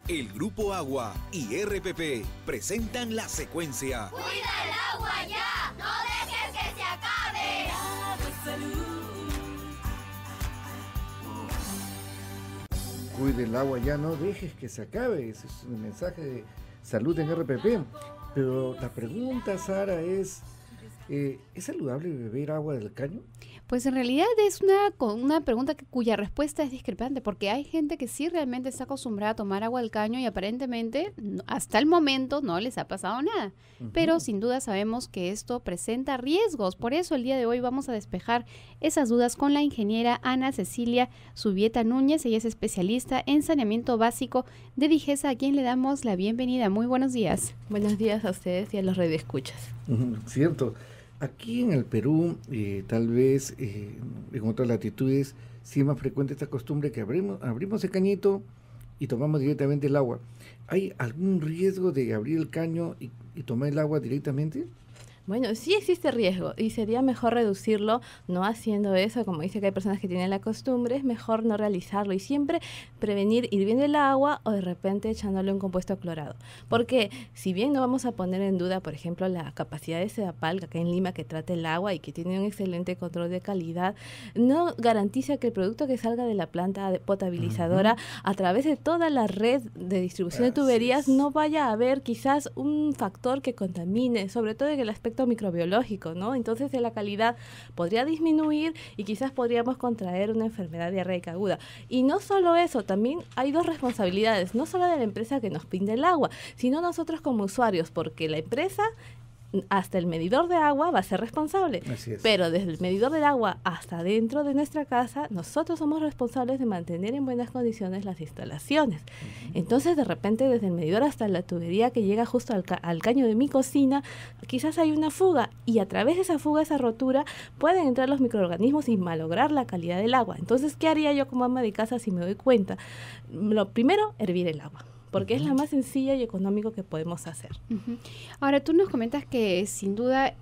El Grupo Agua y RPP presentan La Secuencia. ¡Cuida el agua ya! ¡No dejes que se acabe! Agua y salud. Cuide el agua ya, no dejes que se acabe. Ese es un mensaje de salud en RPP. Pero la pregunta, Sara, ¿es saludable beber agua del caño? Pues en realidad es una pregunta cuya respuesta es discrepante, porque hay gente que sí realmente está acostumbrada a tomar agua del caño y aparentemente hasta el momento no les ha pasado nada. Pero sin duda sabemos que esto presenta riesgos. Por eso el día de hoy vamos a despejar esas dudas con la ingeniera Ana Cecilia Zubieta Núñez. Ella es especialista en saneamiento básico de Digesa, a quien le damos la bienvenida. Muy buenos días. Buenos días a ustedes y a los radioescuchas. Cierto. Aquí en el Perú, tal vez en otras latitudes, sí es más frecuente esta costumbre que abrimos el cañito y tomamos directamente el agua. ¿Hay algún riesgo de abrir el caño y tomar el agua directamente? Bueno, sí existe riesgo y sería mejor reducirlo, no haciendo eso, como dice que hay personas que tienen la costumbre, es mejor no realizarlo y siempre prevenir hirviendo el agua o de repente echándole un compuesto clorado. Porque si bien no vamos a poner en duda, por ejemplo, la capacidad de Sedapal, acá en Lima, que trata el agua y que tiene un excelente control de calidad, no garantiza que el producto que salga de la planta potabilizadora a través de toda la red de distribución de tuberías no vaya a haber quizás un factor que contamine, sobre todo en el aspecto microbiológico, ¿no? Entonces la calidad podría disminuir y quizás podríamos contraer una enfermedad diarreica aguda. Y no solo eso, también hay dos responsabilidades, no solo de la empresa que nos brinda el agua, sino nosotros como usuarios, porque la empresa hasta el medidor de agua va a ser responsable. Así es. Pero desde el medidor del agua hasta dentro de nuestra casa, nosotros somos responsables de mantener en buenas condiciones las instalaciones. Entonces, de repente, desde el medidor hasta la tubería que llega justo al caño de mi cocina, quizás hay una fuga y a través de esa fuga, esa rotura, pueden entrar los microorganismos y malograr la calidad del agua. Entonces, ¿qué haría yo como ama de casa si me doy cuenta? Lo primero, hervir el agua, porque es la más sencilla y económico que podemos hacer. Ahora, tú nos comentas que sin duda,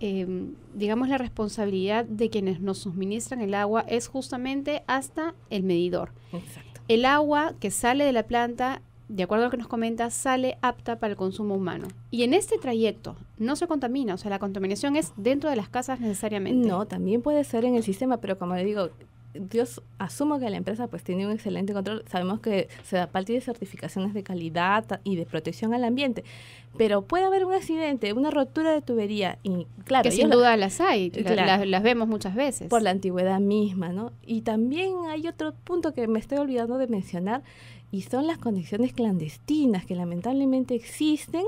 digamos, la responsabilidad de quienes nos suministran el agua es justamente hasta el medidor. Exacto. El agua que sale de la planta, de acuerdo a lo que nos comentas, sale apta para el consumo humano. Y en este trayecto no se contamina, o sea, la contaminación es dentro de las casas necesariamente. No, también puede ser en el sistema, pero como le digo, asumo que la empresa pues tiene un excelente control. Sabemos que Sedapal tiene certificaciones de calidad y de protección al ambiente, pero puede haber un accidente, una rotura de tubería y claro, que sin duda las hay, las vemos muchas veces. Por la antigüedad misma, ¿no? Y también hay otro punto que me estoy olvidando de mencionar y son las conexiones clandestinas que lamentablemente existen,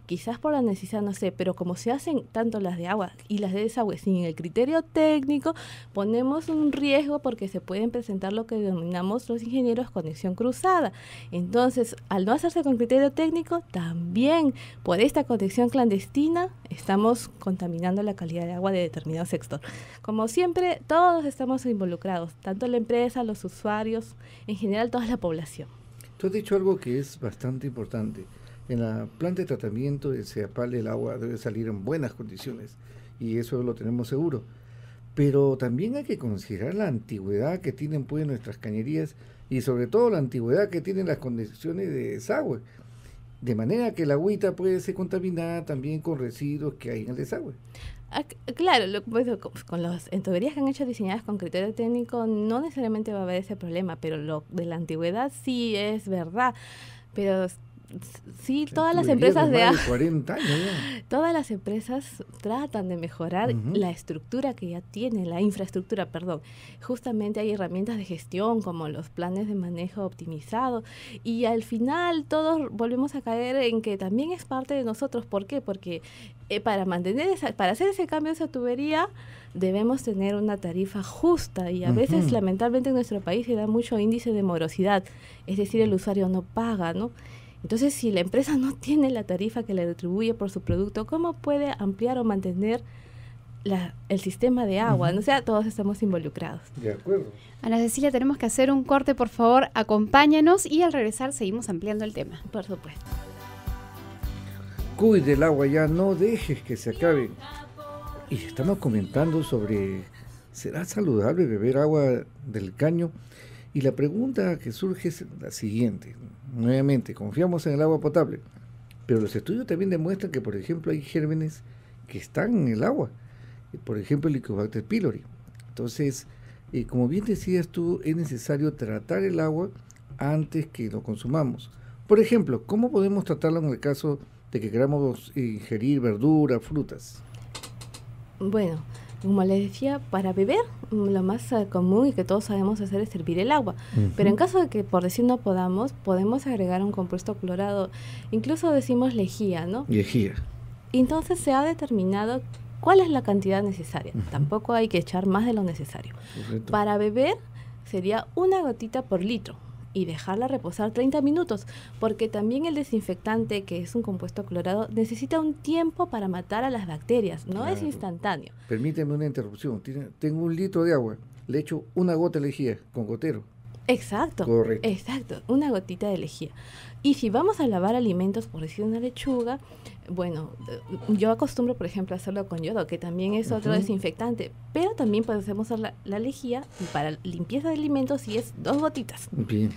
quizás por la necesidad, no sé, pero como se hacen tanto las de agua y las de desagüe sin el criterio técnico, ponemos un riesgo porque se pueden presentar lo que denominamos los ingenieros conexión cruzada. Entonces, al no hacerse con criterio técnico, también por esta conexión clandestina estamos contaminando la calidad de agua de determinado sector. Como siempre, todos estamos involucrados, tanto la empresa, los usuarios, en general toda la población. Tú has dicho algo que es bastante importante. En la planta de tratamiento de Sedapal el agua debe salir en buenas condiciones y eso lo tenemos seguro. Pero también hay que considerar la antigüedad que tienen pues nuestras cañerías y sobre todo la antigüedad que tienen las condiciones de desagüe. De manera que la agüita puede ser contaminada también con residuos que hay en el desagüe. Claro, con las tuberías que han hecho diseñadas con criterio técnico no necesariamente va a haber ese problema, pero lo de la antigüedad sí es verdad. Pero sí, todas las empresas de 40 años ya. Todas las empresas tratan de mejorar la estructura que ya tiene, la infraestructura, perdón. Justamente hay herramientas de gestión como los planes de manejo optimizado y al final todos volvemos a caer en que también es parte de nosotros. ¿Por qué? Porque para hacer ese cambio de esa tubería debemos tener una tarifa justa y a veces lamentablemente en nuestro país se da mucho índice de morosidad, es decir, el usuario no paga, ¿no? Entonces, si la empresa no tiene la tarifa que le retribuye por su producto, ¿cómo puede ampliar o mantener el sistema de agua? O sea, todos estamos involucrados. De acuerdo. Ana Cecilia, tenemos que hacer un corte, por favor, acompáñanos y al regresar seguimos ampliando el tema. Por supuesto. Cuide el agua ya, no dejes que se acabe. Y estamos comentando sobre, ¿será saludable beber agua del caño? Y la pregunta que surge es la siguiente. Nuevamente, confiamos en el agua potable, pero los estudios también demuestran que, por ejemplo, hay gérmenes que están en el agua. Por ejemplo, el Helicobacter pylori. Entonces, como bien decías tú, es necesario tratar el agua antes que lo consumamos. Por ejemplo, ¿cómo podemos tratarlo en el caso de que queramos ingerir verduras, frutas? Bueno, como les decía, para beber lo más común y que todos sabemos hacer es hervir el agua. Pero en caso de que por decir no podamos agregar un compuesto clorado, incluso decimos lejía, ¿no? Lejía. Entonces se ha determinado cuál es la cantidad necesaria. Tampoco hay que echar más de lo necesario. Correcto. Para beber sería una gotita por litro y dejarla reposar 30 minutos, porque también el desinfectante, que es un compuesto clorado, necesita un tiempo para matar a las bacterias, no es Claro. instantáneo. Permíteme una interrupción. Tengo 1 litro de agua, le echo una gota de lejía con gotero. Exacto, Correcto. exacto, una gotita de lejía. Y si vamos a lavar alimentos, por decir una lechuga, bueno, yo acostumbro, por ejemplo, a hacerlo con yodo, que también es otro desinfectante, pero también podemos usar la lejía para limpieza de alimentos si es 2 gotitas. Bien.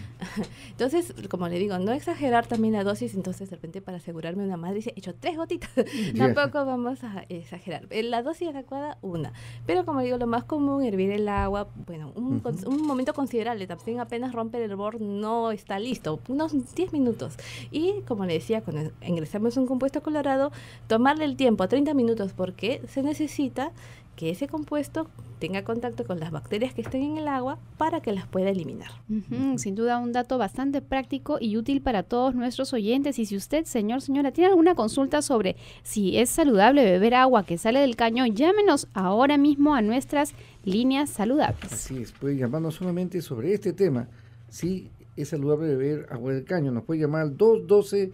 Entonces, como le digo, no exagerar también la dosis, entonces de repente para asegurarme una madre dice, he hecho 3 gotitas, Ya. tampoco vamos a exagerar. La dosis adecuada, 1. Pero como digo, lo más común, hervir el agua, bueno, un momento considerable, también apenas rompe el hervor, no está listo, unos 10 minutos. Y como le decía, cuando ingresamos un compuesto colorado, tomarle el tiempo, 30 minutos, porque se necesita que ese compuesto tenga contacto con las bacterias que estén en el agua para que las pueda eliminar. Sin duda un dato bastante práctico y útil para todos nuestros oyentes. Y si usted, señor, señora, tiene alguna consulta sobre si es saludable beber agua que sale del caño, llámenos ahora mismo a nuestras líneas saludables. Así es, puede llamarnos solamente sobre este tema. Si es saludable beber agua del caño, nos puede llamar al 212-4100.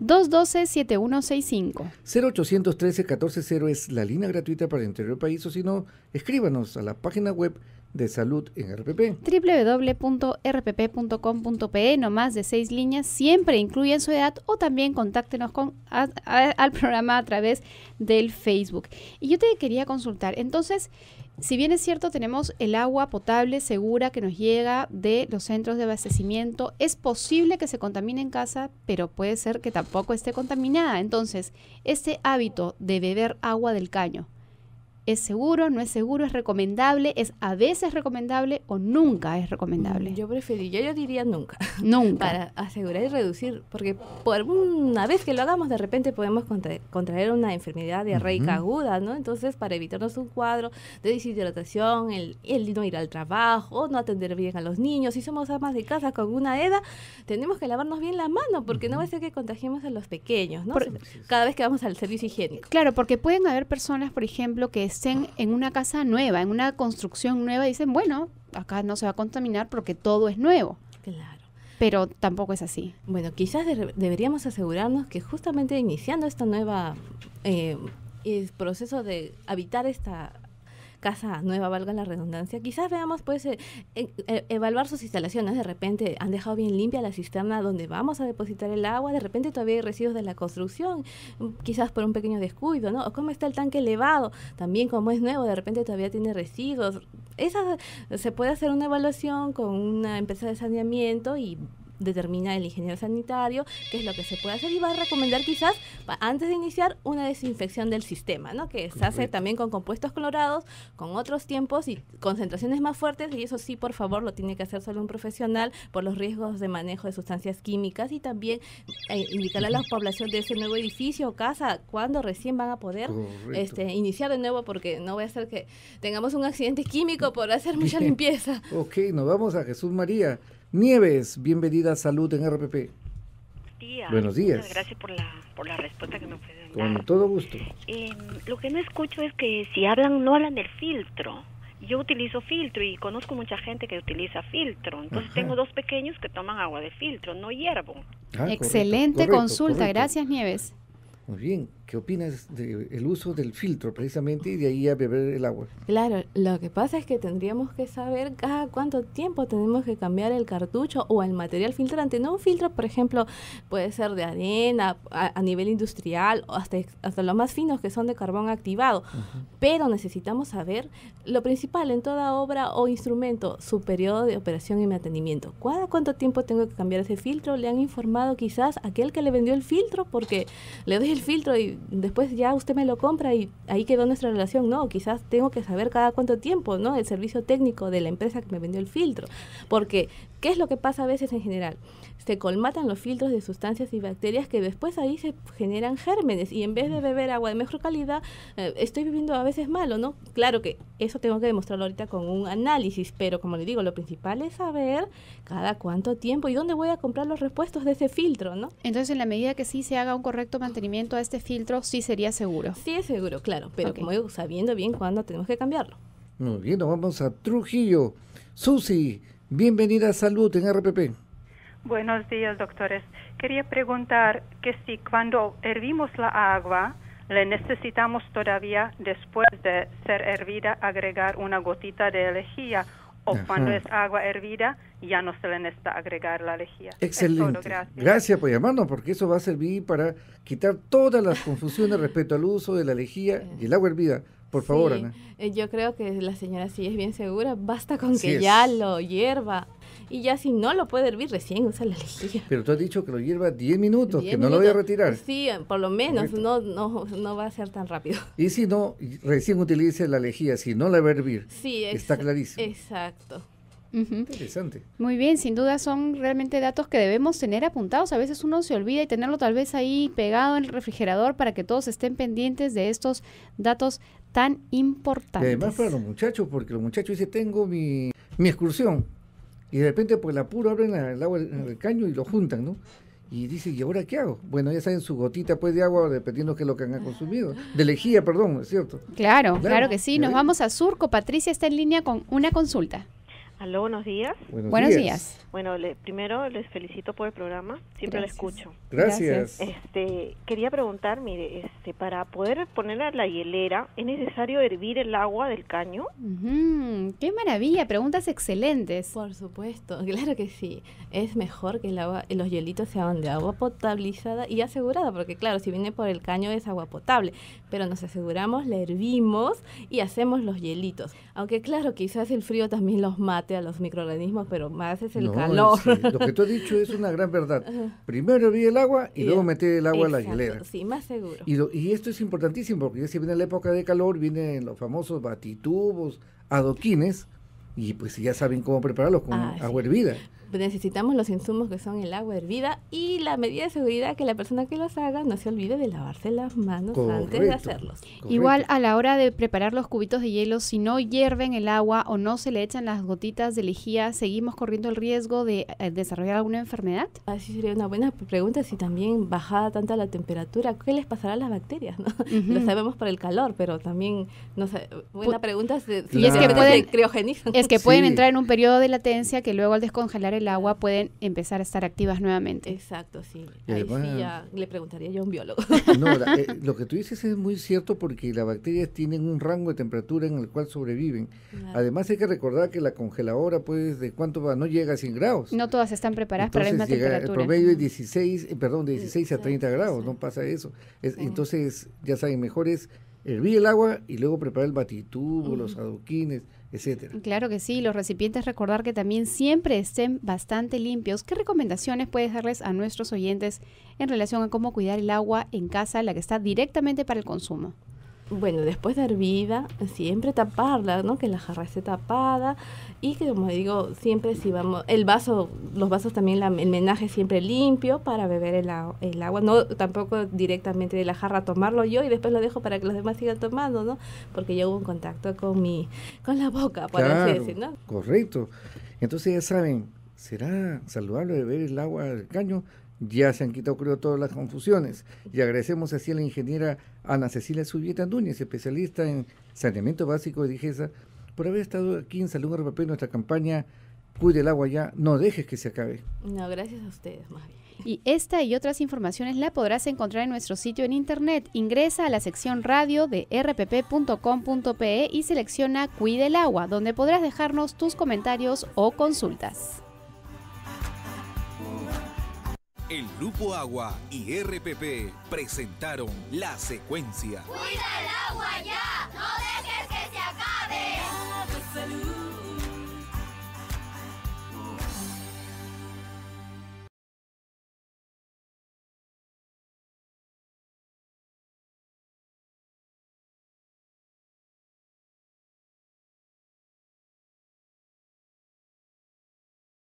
212-7165. 0813-1400 es la línea gratuita para el interior del país, o si no, escríbanos a la página web de Salud en RPP. www.rpp.com.pe, no más de 6 líneas, siempre incluyen su edad, o también contáctenos al programa a través del Facebook. Y yo te quería consultar, entonces, si bien es cierto, tenemos el agua potable segura que nos llega de los centros de abastecimiento, es posible que se contamine en casa, pero puede ser que tampoco esté contaminada. Entonces, este hábito de beber agua del caño, ¿es seguro, no es seguro, es recomendable, es a veces recomendable o nunca es recomendable? Yo diría nunca. Nunca. Para asegurar y reducir, porque por una vez que lo hagamos, de repente podemos contraer una enfermedad diarreica aguda, ¿no? Entonces, para evitarnos un cuadro de deshidratación, el no ir al trabajo, no atender bien a los niños, si somos amas de casa con una edad, tenemos que lavarnos bien la mano, porque no va a ser que contagiemos a los pequeños, ¿no? Cada vez que vamos al servicio higiénico. Claro, porque pueden haber personas, por ejemplo, que estén en una casa nueva, en una construcción nueva, y dicen, bueno, acá no se va a contaminar porque todo es nuevo. Claro. Pero tampoco es así. Bueno, quizás deberíamos asegurarnos que justamente iniciando esta nueva proceso de habitar esta casa nueva, valga la redundancia, quizás veamos, pues, evaluar sus instalaciones. De repente han dejado bien limpia la cisterna donde vamos a depositar el agua, de repente todavía hay residuos de la construcción, quizás por un pequeño descuido, ¿no? O cómo está el tanque elevado, también como es nuevo, de repente todavía tiene residuos. Se puede hacer una evaluación con una empresa de saneamiento y determina el ingeniero sanitario qué es lo que se puede hacer y va a recomendar quizás antes de iniciar una desinfección del sistema, ¿no? Que se hace también con compuestos clorados, con otros tiempos y concentraciones más fuertes, y eso sí, por favor, lo tiene que hacer solo un profesional por los riesgos de manejo de sustancias químicas, y también indicarle a la población de ese nuevo edificio o casa cuándo recién van a poder iniciar de nuevo, porque no va a ser que tengamos un accidente químico por hacer mucha limpieza. Ok, nos vamos a Jesús María Nieves, bienvenida a Salud en RPP. Buenos días. Muchas gracias por la respuesta que me pueden Con dar. todo gusto. Lo que no escucho es que si no hablan del filtro. Yo utilizo filtro y conozco mucha gente que utiliza filtro. Entonces tengo 2 pequeños que toman agua de filtro, no hiervo. Excelente consulta, gracias Nieves. Muy bien. ¿qué opinas del uso del filtro precisamente y de ahí a beber el agua? Claro, lo que pasa es que tendríamos que saber cada cuánto tiempo tenemos que cambiar el cartucho o el material filtrante. No un filtro, por ejemplo, puede ser de arena, a nivel industrial, o hasta los más finos que son de carbón activado. Pero necesitamos saber lo principal en toda obra o instrumento, su periodo de operación y mantenimiento. ¿Cada cuánto tiempo tengo que cambiar ese filtro? ¿Le han informado quizás a aquel que le vendió el filtro? Porque le doy el filtro y después ya usted me lo compra y ahí quedó nuestra relación. No, quizás tengo que saber cada cuánto tiempo, ¿no? El servicio técnico de la empresa que me vendió el filtro. Porque, ¿qué es lo que pasa a veces en general? Se colmatan los filtros de sustancias y bacterias que después ahí se generan gérmenes y en vez de beber agua de mejor calidad, estoy bebiendo a veces malo, ¿no? Claro que eso tengo que demostrarlo ahorita con un análisis, pero como le digo, lo principal es saber cada cuánto tiempo y dónde voy a comprar los repuestos de ese filtro, ¿no? Entonces, en la medida que sí se haga un correcto mantenimiento a este filtro, sí sería seguro. Sí es seguro, claro, pero como digo, sabiendo bien cuándo tenemos que cambiarlo. Muy bien, nos vamos a Trujillo. Susi, bienvenida a Salud en RPP. Buenos días, doctores. Quería preguntar que si cuando hervimos la agua, le necesitamos todavía, después de ser hervida, agregar una gotita de lejía, o cuando es agua hervida, ya no se le necesita agregar la lejía. Excelente. Es todo, gracias por llamarnos, porque eso va a servir para quitar todas las confusiones respecto al uso de la lejía y el agua hervida. Por favor, Ana. Yo creo que la señora sí es bien segura. Basta con que ya lo hierva. Y ya si no lo puede hervir, recién usa la lejía. Pero tú has dicho que lo hierva 10 minutos, que no lo voy a retirar. Sí, por lo menos, no va a ser tan rápido. Y si no, recién utilice la lejía, si no la va a hervir. Sí, está clarísimo. Exacto. Interesante. Muy bien, sin duda son realmente datos que debemos tener apuntados. A veces uno se olvida y tenerlo tal vez ahí pegado en el refrigerador para que todos estén pendientes de estos datos tan importantes. Y además para los muchachos, porque los muchachos dicen, tengo mi excursión, y de repente por el apuro abren el agua en el caño y lo juntan, ¿no? Y dice, ¿y ahora qué hago? Bueno, ya saben su gotita pues de agua, dependiendo de lo que han consumido. De lejía, perdón, ¿es cierto? Claro que sí. Nos vamos a Surco. Patricia está en línea con una consulta. Aló, buenos días. Buenos días. Bueno, primero les felicito por el programa, siempre lo escucho. Gracias. Quería preguntar, mire, para poder ponerla en la hielera, ¿es necesario hervir el agua del caño? ¡Qué maravilla! Preguntas excelentes. Por supuesto, claro que sí. Es mejor que los hielitos sean de agua potabilizada y asegurada, porque claro, si viene por el caño es agua potable, pero nos aseguramos, la hervimos y hacemos los hielitos. Aunque claro, quizás el frío también los mate a los microorganismos, pero más es el calor. Lo que tú has dicho es una gran verdad. Primero hervir el agua y luego meter el agua a la hielera. Sí, más seguro. Y esto es importantísimo porque ya si viene la época de calor, vienen los famosos batitubos, adoquines, y pues ya saben cómo prepararlos con agua hervida. Necesitamos los insumos que son el agua hervida y la medida de seguridad que la persona que los haga no se olvide de lavarse las manos antes de hacerlos. Igual a la hora de preparar los cubitos de hielo, si no hierven el agua o no se le echan las gotitas de lejía, ¿seguimos corriendo el riesgo de desarrollar alguna enfermedad? Así sería una buena pregunta. Si también bajada tanta la temperatura, ¿qué les pasará a las bacterias? ¿No? Lo sabemos por el calor, pero también buena pregunta si es que pueden criogenizan. Es que pueden entrar en un periodo de latencia que luego al descongelar el agua pueden empezar a estar activas nuevamente. Exacto, sí. Y además, ahí sí ya le preguntaría yo a un biólogo. No, lo que tú dices es muy cierto porque las bacterias tienen un rango de temperatura en el cual sobreviven. Claro. Además hay que recordar que la congeladora, pues, ¿de cuánto va? No llega a 100 grados. No todas están preparadas para la misma temperatura. El promedio es de 16 a 30 grados, no pasa eso. Entonces, ya saben, mejor es hervir el agua y luego preparar el batitubo, los adoquines, etcétera. Claro que sí, los recipientes recordar que también siempre estén bastante limpios. ¿Qué recomendaciones puedes darles a nuestros oyentes en relación a cómo cuidar el agua en casa, la que está directamente para el consumo? Bueno, después de hervida, siempre taparla, ¿no? Que la jarra esté tapada y que, como digo, siempre si vamos, los vasos también, el menaje siempre limpio para beber el agua, no tampoco directamente de la jarra tomarlo yo y después lo dejo para que los demás sigan tomando, ¿no? Porque yo hubo un contacto con la boca, por así decir, ¿no? Correcto. Entonces ya saben, ¿será saludable beber el agua del caño? Ya se han quitado, creo, todas las confusiones. Y agradecemos así a la ingeniera Ana Cecilia Subieta Núñez, especialista en saneamiento básico de Digesa, por haber estado aquí en Salud RPP, nuestra campaña Cuide el agua ya, no dejes que se acabe. No, gracias a ustedes, más bien. Y esta y otras informaciones la podrás encontrar en nuestro sitio en internet. Ingresa a la sección radio de rpp.com.pe y selecciona Cuide el agua, donde podrás dejarnos tus comentarios o consultas. El Grupo Agua y RPP presentaron La Secuencia. Cuida el agua ya, no dejes que se acabe.